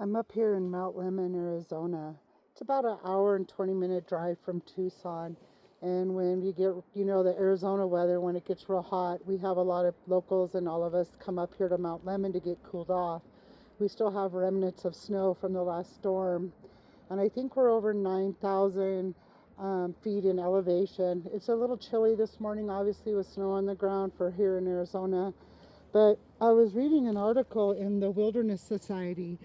I'm up here in Mount Lemmon, Arizona. It's about an hour and 20-minute drive from Tucson. And when we get, the Arizona weather, when it gets real hot, we have a lot of locals and all of us come up here to Mount Lemmon to get cooled off. We still have remnants of snow from the last storm. And I think we're over 9,000 feet in elevation. It's a little chilly this morning, obviously, with snow on the ground for here in Arizona. But I was reading an article in the Wilderness Society.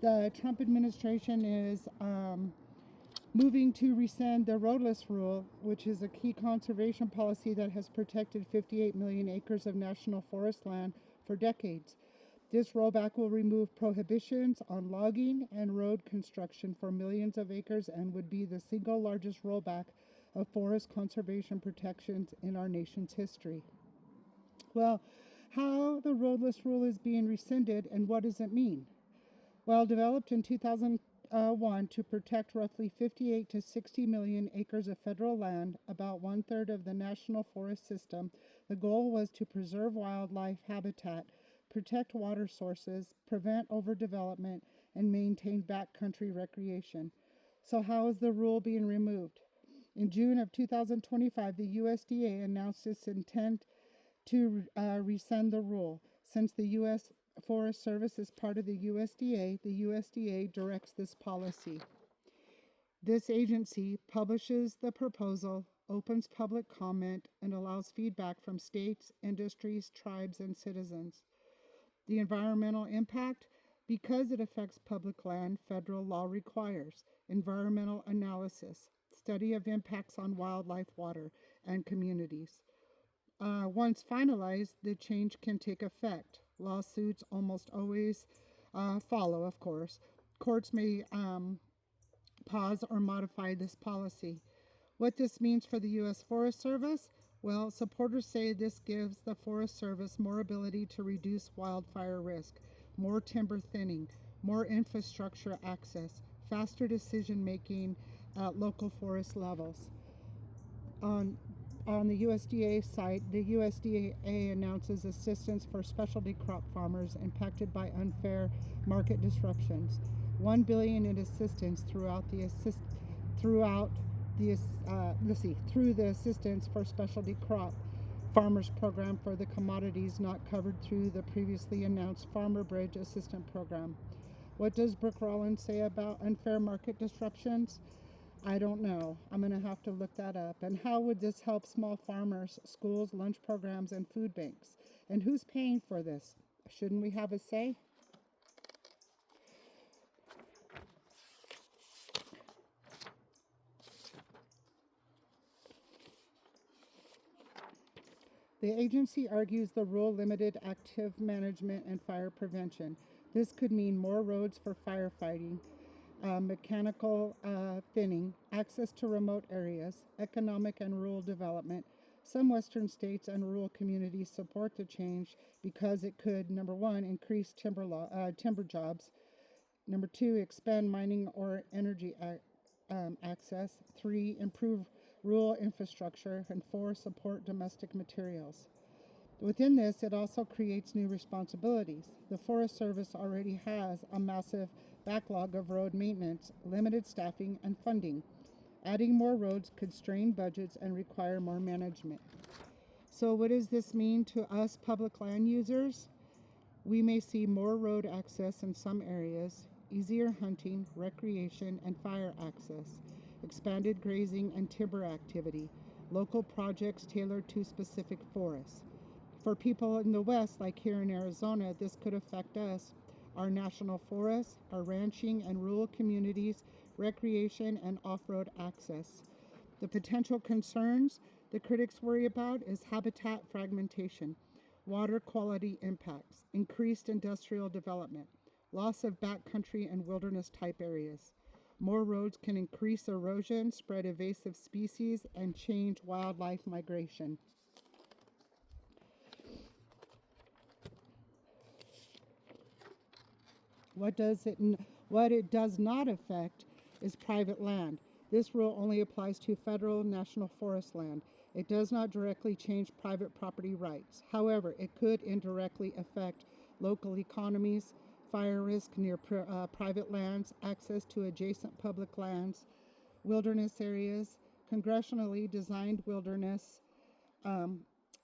The Trump administration is moving to rescind the Roadless Rule, which is a key conservation policy that has protected 58 million acres of national forest land for decades. This rollback will remove prohibitions on logging and road construction for millions of acres and would be the single largest rollback of forest conservation protections in our nation's history. Well, how the Roadless Rule is being rescinded and what does it mean? Well, developed in 2001 to protect roughly 58 to 60 million acres of federal land, about 1/3 of the national forest system, the goal was to preserve wildlife habitat, protect water sources, prevent overdevelopment, and maintain backcountry recreation. So how is the rule being removed? In June of 2025, the USDA announced its intent to rescind the rule. Since the U.S. Forest Service is part of the USDA directs this policy. This agency publishes the proposal, opens public comment, and allows feedback from states, industries, tribes, and citizens. The environmental impact, because it affects public land, federal law requires environmental analysis, study of impacts on wildlife, water, and communities. Once finalized, the change can take effect. Lawsuits almost always follow, of course. Courts may pause or modify this policy. What this means for the U.S. Forest Service? Well, supporters say this gives the Forest Service more ability to reduce wildfire risk, more timber thinning, more infrastructure access, faster decision making at local forest levels. On the USDA site, the USDA announces assistance for specialty crop farmers impacted by unfair market disruptions. $1 billion in assistance through the Assistance for Specialty Crop Farmers Program for the commodities not covered through the previously announced Farmer Bridge Assistance Program. What does Brooke Rollins say about unfair market disruptions? I don't know. I'm going to have to look that up. And how would this help small farmers, schools, lunch programs, and food banks? And who's paying for this? Shouldn't we have a say? The agency argues the rule limited active management and fire prevention. This could mean more roads for firefighting, mechanical thinning, access to remote areas, economic and rural development. Some Western states and rural communities support the change because it could, number one, increase timber jobs, number two, expand mining or energy access, three, improve rural infrastructure, and four, support domestic materials. Within this, it also creates new responsibilities. The Forest Service already has a massive backlog of road maintenance, limited staffing, and funding. Adding more roads could strain budgets and require more management. So what does this mean to us public land users? We may see more road access in some areas, easier hunting, recreation, and fire access, expanded grazing and timber activity, local projects tailored to specific forests. For people in the West, like here in Arizona, this could affect us, our national forests, our ranching and rural communities, recreation, and off-road access. The potential concerns the critics worry about is habitat fragmentation, water quality impacts, increased industrial development, loss of backcountry and wilderness type areas. More roads can increase erosion, spread invasive species, and change wildlife migration. What it does not affect is private land. This rule only applies to federal national forest land. It does not directly change private property rights. However, it could indirectly affect local economies, fire risk near private lands, access to adjacent public lands, wilderness areas, congressionally designed wilderness,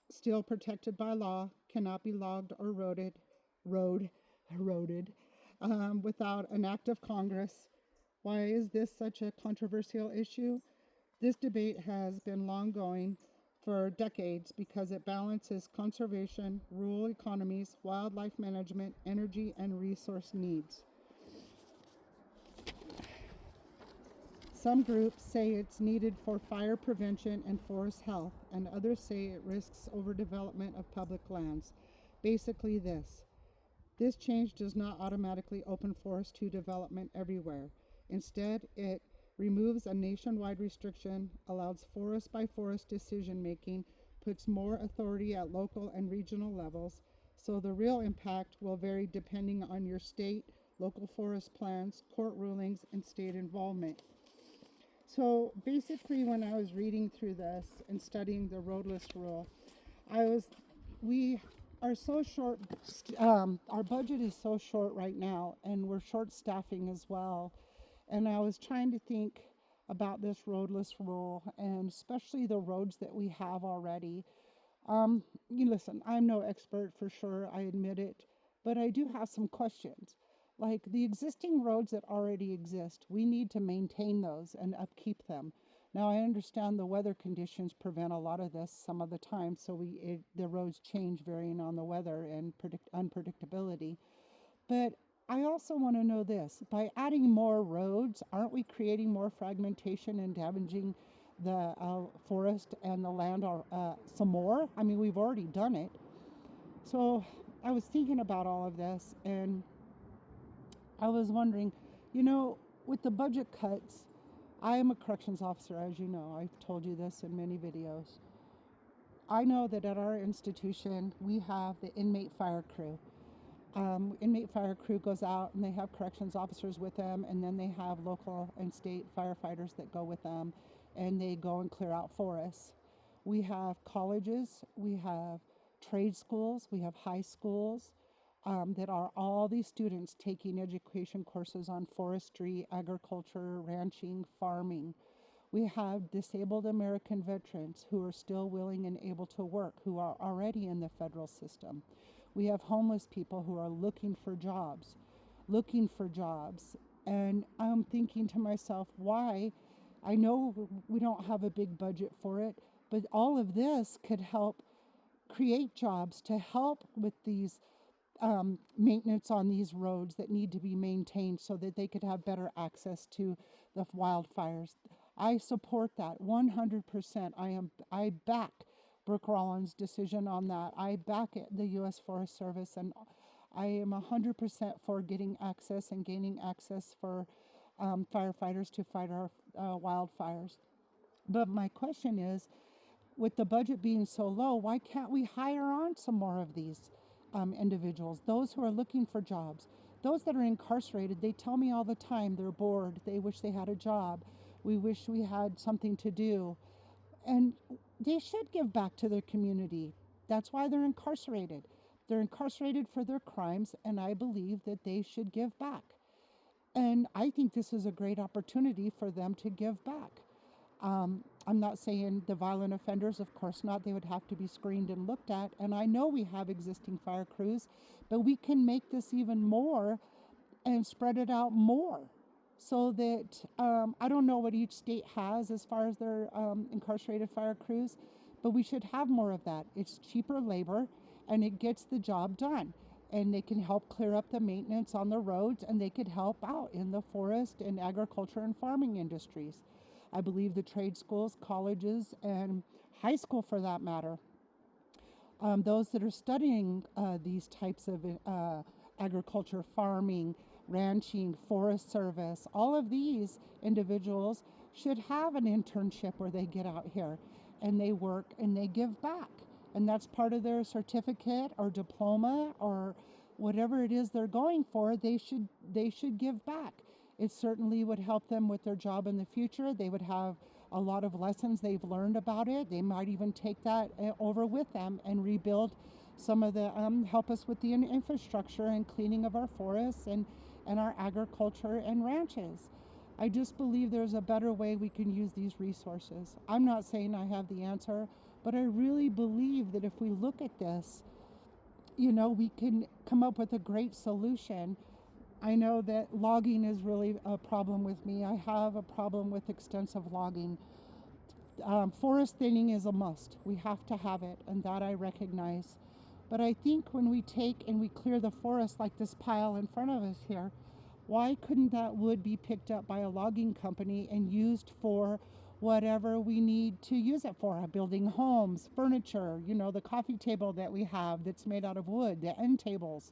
still protected by law, cannot be logged or eroded without an act of Congress. Why is this such a controversial issue? This debate has been long going for decades because it balances conservation, rural economies, wildlife management, energy, and resource needs. Some groups say it's needed for fire prevention and forest health, and others say it risks overdevelopment of public lands. Basically this change does not automatically open forests to development everywhere. Instead, it removes a nationwide restriction, allows forest by forest decision making, puts more authority at local and regional levels, so the real impact will vary depending on your state, local forest plans, court rulings, and state involvement. So basically, when I was reading through this and studying the Roadless Rule, we are so short, our budget is so short right now, and we're short staffing as well. And I was trying to think about this Roadless Rule, and especially the roads that we have already. Listen, I'm no expert for sure, I admit it, but I do have some questions. Like the existing roads that already exist, we need to maintain those and upkeep them. Now, I understand the weather conditions prevent a lot of this some of the time, so the roads change varying on the weather and unpredictability. But I also want to know this. By adding more roads, aren't we creating more fragmentation and damaging the forest and the land some more? I mean, we've already done it. So I was thinking about all of this, and I was wondering, with the budget cuts, I am a corrections officer, as you know. I've told you this in many videos. I know that at our institution, we have the inmate fire crew. Inmate fire crew goes out and they have corrections officers with them, and then they have local and state firefighters that go with them, and they go and clear out forests. We have colleges, we have trade schools, we have high schools that are all these students taking education courses on forestry, agriculture, ranching, farming. We have disabled American veterans who are still willing and able to work, who are already in the federal system. We have homeless people who are looking for jobs. And I'm thinking to myself, why? I know we don't have a big budget for it, but all of this could help create jobs to help with these maintenance on these roads that need to be maintained so that they could have better access to the wildfires. I support that 100%. I back Brooke Rollins' decision on that. I back the U.S. Forest Service, and I am 100% for getting access and gaining access for firefighters to fight our wildfires. But my question is, with the budget being so low, why can't we hire on some more of these individuals, those who are looking for jobs? Those that are incarcerated, they tell me all the time they're bored, they wish they had a job, we wish we had something to do. And they should give back to their community. That's why they're incarcerated. They're incarcerated for their crimes, and I believe that they should give back. And I think this is a great opportunity for them to give back. I'm not saying the violent offenders, of course not. They would have to be screened and looked at. And I know we have existing fire crews, but we can make this even more and spread it out more so that I don't know what each state has as far as their incarcerated fire crews, but we should have more of that. It's cheaper labor and it gets the job done. And they can help clear up the maintenance on the roads, and they could help out in the forest and agriculture and farming industries. I believe the trade schools, colleges, and high school for that matter, those that are studying these types of agriculture, farming, ranching, forest service, all of these individuals should have an internship where they get out here and they work and they give back. And that's part of their certificate or diploma or whatever it is they're going for. They should give back. It certainly would help them with their job in the future. They would have a lot of lessons they've learned about it. They might even take that over with them and rebuild some of the help us with the infrastructure and cleaning of our forests and our agriculture and ranches. I just believe there's a better way we can use these resources. I'm not saying I have the answer, but I really believe that if we look at this, we can come up with a great solution. I know that logging is really a problem with me. I have a problem with extensive logging. Forest thinning is a must. We have to have it, and that I recognize. But I think when we take and we clear the forest like this pile in front of us here, why couldn't that wood be picked up by a logging company and used for whatever we need to use it for? Building homes, furniture, the coffee table that we have that's made out of wood, the end tables,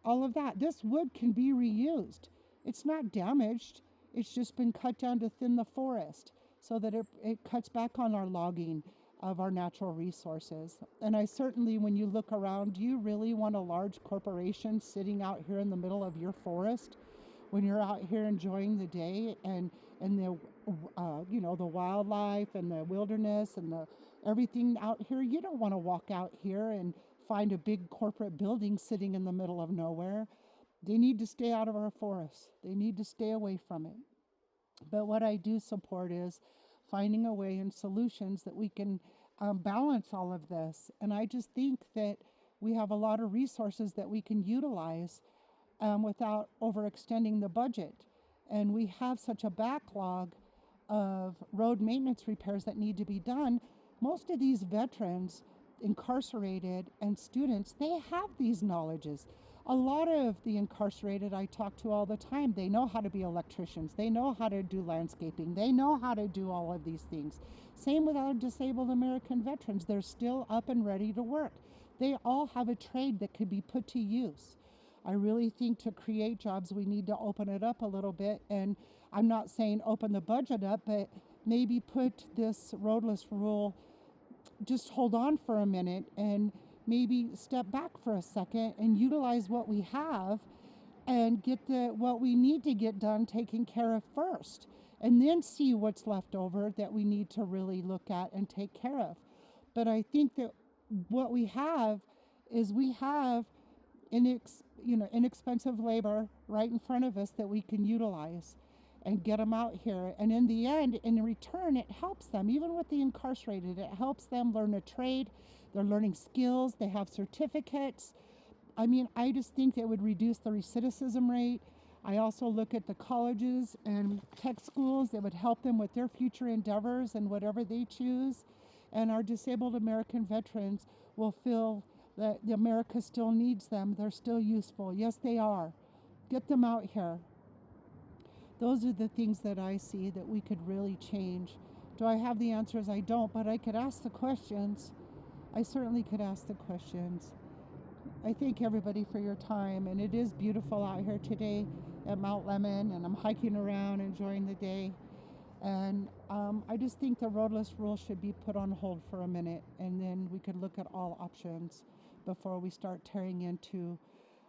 all of that. This wood can be reused. It's not damaged. It's just been cut down to thin the forest so that it cuts back on our logging of our natural resources. And I certainly, when you look around, do you really want a large corporation sitting out here in the middle of your forest when you're out here enjoying the day and the the wildlife and the wilderness and the everything out here? You don't want to walk out here and find a big corporate building sitting in the middle of nowhere. They need to stay out of our forests. They need to stay away from it. But what I do support is finding a way and solutions that we can balance all of this. And I just think that we have a lot of resources that we can utilize without overextending the budget. And we have such a backlog of road maintenance repairs that need to be done. Most of these veterans, incarcerated, and students, they have these knowledges. A lot of the incarcerated I talk to all the time, they know how to be electricians, they know how to do landscaping, they know how to do all of these things. Same with our disabled American veterans, they're still up and ready to work. They all have a trade that could be put to use. I really think to create jobs, we need to open it up a little bit. And I'm not saying open the budget up, but maybe put this roadless rule, just hold on for a minute and maybe step back for a second and utilize what we have and get what we need to get done taken care of first, and then see what's left over that we need to really look at and take care of. But I think that what we have is we have inexpensive labor right in front of us that we can utilize and get them out here. And in the end, in return, it helps them, even with the incarcerated, it helps them learn a trade. They're learning skills. They have certificates. I mean, I just think that would reduce the recidivism rate. I also look at the colleges and tech schools that would help them with their future endeavors and whatever they choose. And our disabled American veterans will feel that America still needs them. They're still useful. Yes, they are. Get them out here. Those are the things that I see that we could really change. Do I have the answers? I don't, but I could ask the questions. I certainly could ask the questions. I thank everybody for your time, and it is beautiful out here today at Mount Lemmon, and I'm hiking around, enjoying the day. And I just think the roadless rule should be put on hold for a minute, and then we could look at all options before we start tearing into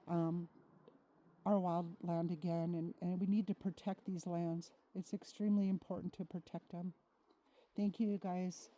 our wild land again. And we need to protect these lands. It's extremely important to protect them. Thank you, guys.